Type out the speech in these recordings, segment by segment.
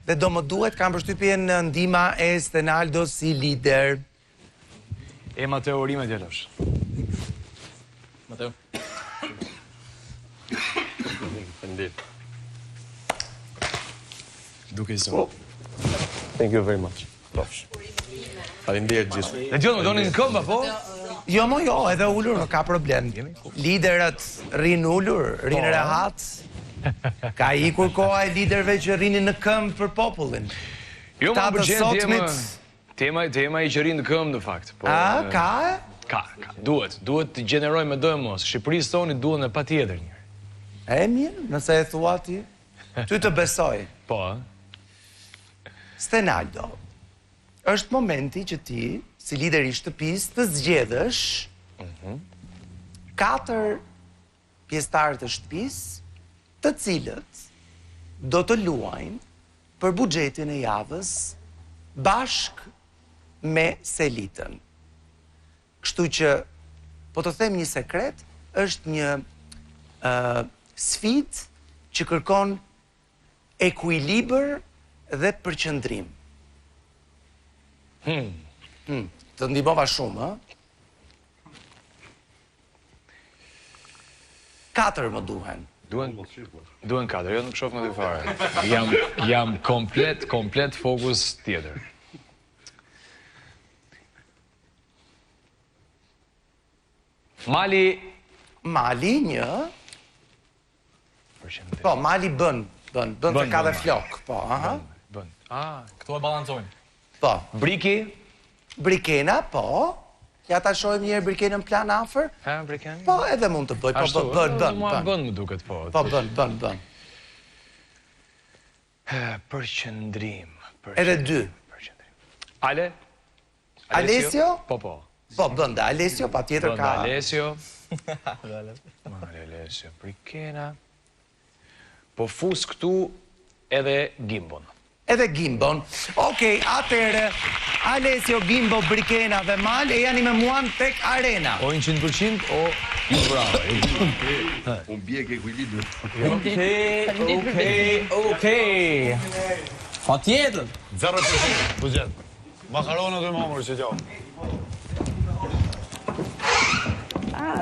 Dhe do më duhet kam përshtypjen në ndihma e Stenaldo si lider. Mateo Rime djalosh. Mateo. Faleminderit. Duke i zonë. Thank you very much. Faleminderit gjithë. Dhe gjithë më doni në këmbë, po? Jo, edhe ullur, nuk ka problem. Liderët rinë ullur, rinë rehat. Ka ikur koha e liderëve që rinin në këmbë për popullin. Jo, më përqenë tema i që rinë në këmbë, në fakt. A, ka? Ka. Duhet të gjenerojmë me dojë mos. Shqipërisë toni duhet në pa tjetër njërë. E mirë, nëse e thua ti. Ty të besoj. Po, Stenaldo, është momenti që ti, si lider i shtëpisë, të zgjedhësh 4 pjesëtarë të shtëpisë, të cilët do të luajnë për buxhetin e javës bashk me Selitën. Kështu që, po të them një sekret, është një sfidë që kërkon ekuilibër dhe përqëndrim. Të ndihmova shumë, ë? 4 më duhen. Duhen 4, jo nuk shoh më dy fare. Jam komplet fokus tjetër. Mali 1. Po, Mali bën të ka dhe flok, po, aha. Bën. Këto e balancojnë. Po. Briki? Brikena, po. Ja ta shojmë njerë Brikenën plan afër. Briken? Po, edhe mund të bëj, po bën. Bën më duket, po. Po, bën. Përqëndrim. Edhe 2. Ale? Alessio? Po. Po, bën dhe Alessio, pa tjetër ka... Alessio. Alessio, Brikena. Po fus këtu edhe Gimbon. Okej, atëre, Alessio, Gimbo, Brikena dhe Mal e janë me muan tek arena. O 100% o i bravo. Unë bje ke ekuilibër. Okej. Pa tjetër. 0% buxhet. Makaronat e mamur që gjo.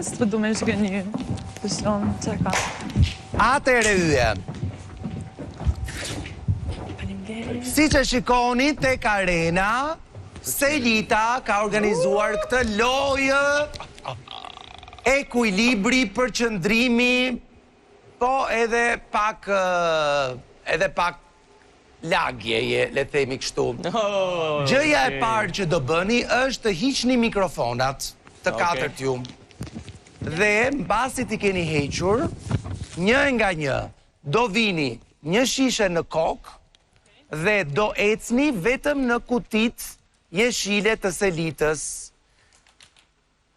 Së du me shkë një person që ka. Atëre yje. Si që shikoni tek arena, Selita ka organizuar këtë lojë, ekuilibri, përqëndrimi, po edhe pak lagje, le themi kështu. Gjëja e parë që do bëni është të hiqni mikrofonat të 4 ju. Dhe mbasi t'i keni hequr, një nga një, do vini një shishe në kokë dhe do ecni vetëm në kutit jeshile të Selitës.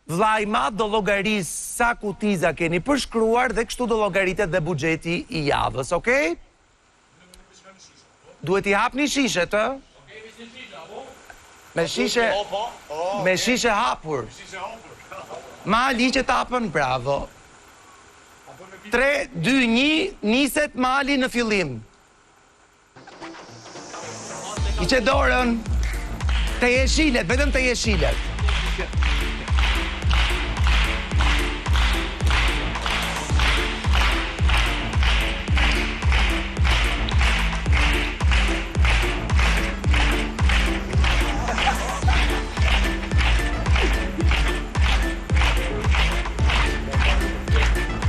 Vllai i madh do llogaris sa kutiza keni përshkruar dhe kështu do llogaritet dhe buxheti i javës, okay? Duhet I hapni shishet, ë? Me shishe hapur. Mali që tapën, bravo. 3, 2, 1, niset Mali në fillim. I që dorën të jeshilet, vetëm të jeshilet.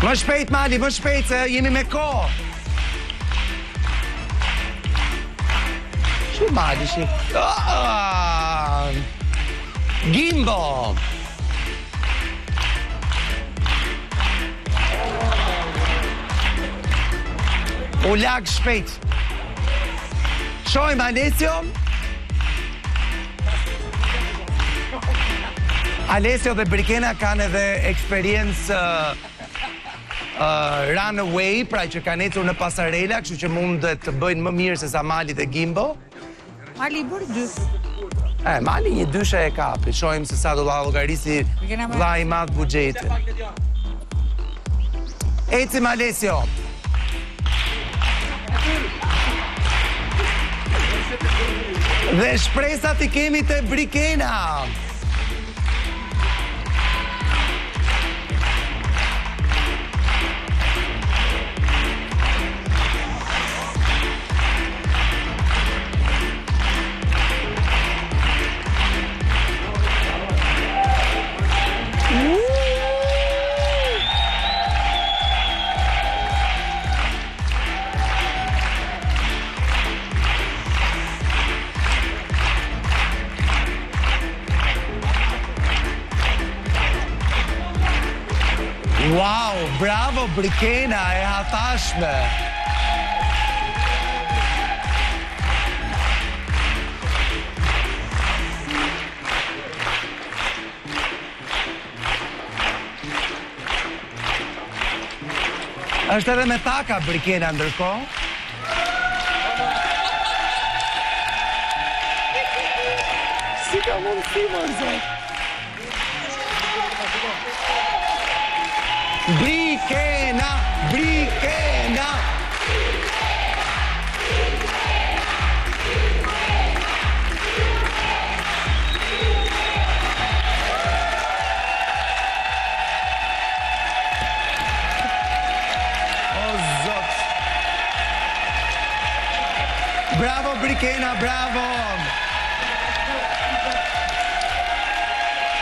Më shpejt, Mali, më shpejt, se jemi me kohë. Shi Mali, shi. Gimbo. U lag shpejt. Shojmë Alessio. Alessio dhe Brikena kanë edhe eksperiencë runaway, pra që kanë ecur në pasarela, kështu që mund të bëjnë më mirë se sa Mali dhe Gimbo. Mali I bërë 2. Mali një 2 e kapi, shojmë se sa do la llogarisi vllai I madh buxhetin. Ecim Alessio. Dhe shpresat I kemi te Brikena. Wow, bravo Brikena, e hatashme. Është edhe me taka Brikena ndërkohë. Si ka mundësi, Zot? Brikena, Brikena. O Zot. Bravo Brikena, bravo.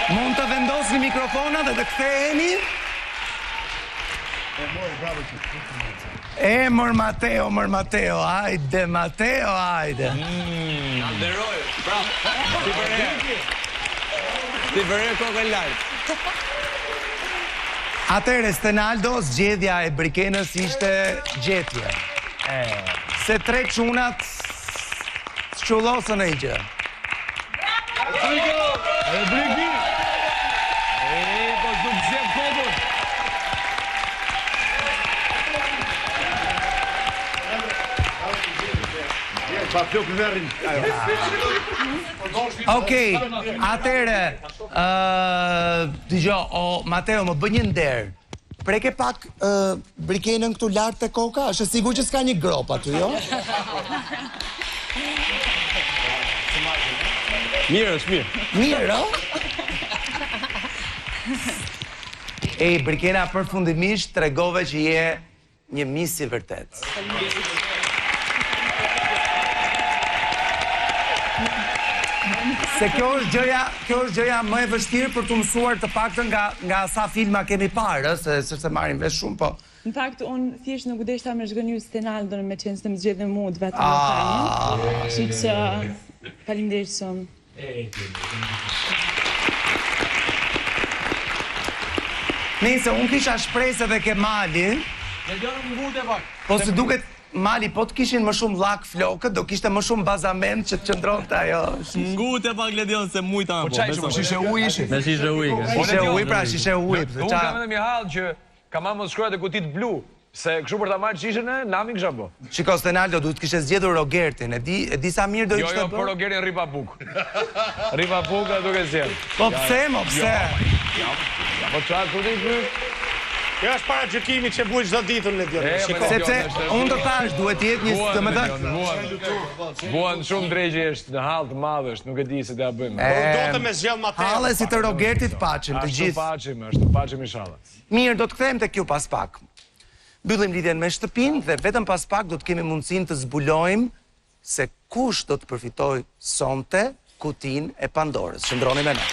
Mund të vendosni mikrofonat dhe të ktheheni. Mor Mateo, hajde, Mateo, hajde. Nderoj, bravo. Ti vëre kokën lart. Atëre, Stenaldo, zgjedhja e Brikenës ishte gjetje. Se tre çunat shqullosën e gjë. Brigi! Po nuk zgjedh kokën. Pa flok verrin. Okej, atëre, dëgjoj, o Mateo, më bë një nder. Preke pak Brikenën këtu lart te koka, është e sigurt që s'ka një grop aty, jo? Mirë, është mirë. Mirë, o? Brikena, përfundimisht tregove që je një mis I vërtet. Se kjo është gjëja më e vështirë për të mësuar të paktën nga sa filma kemi parë, se marrim vesh shumë, po. Në fakt, unë thjesht nuk deshta me zhgënjur Stenaldon me qenë se të më zgjedhe mu të vetëm në tani. Kështu që faleminderit shumë. Nëse unë kisha shpresë edhe ke Mali, po se duket Mali, po të kishin më shumë llak flokët, do kishte më shumë bazament që të qëndronte ajo. Ngute pak Ledion se mujta Po çaj shumë, shishe uji ishi. Me shishe uji. Shishe uji, pra shishe uji. Unë kam edhe një hall që kam më shkruar te kutit blu, se kështu për ta marrë shishën e nami kisha bë. Shiko, Stenaldo, duhet kishe zgjedhur Rogertin, e di sa mirë do ishte Jo, për Rogerin rripa buk. Rripa buk duke zgjedh. Po pse, pse? Po çfarë thotë ky? Kjo është para gjykimit që buj çdo ditën Ledion. Sepse unë të thash duhet të jetë një, domethënë, Buan shumë drejgje është në hall të madh është, nuk e di se t'ja bëjmë. Do të me zgjell Mateo. halle si të Rogertit paçim të gjithë. Ashtu paçim inshallah. Mirë, do të kthehemi tek ju pas pak. Mbyllim lidhjen me shtëpinë dhe vetëm pas pak do të kemi mundësinë të zbulojmë se kush do të përfitojë sonte kutinë e Pandorës. Qëndroni me ne.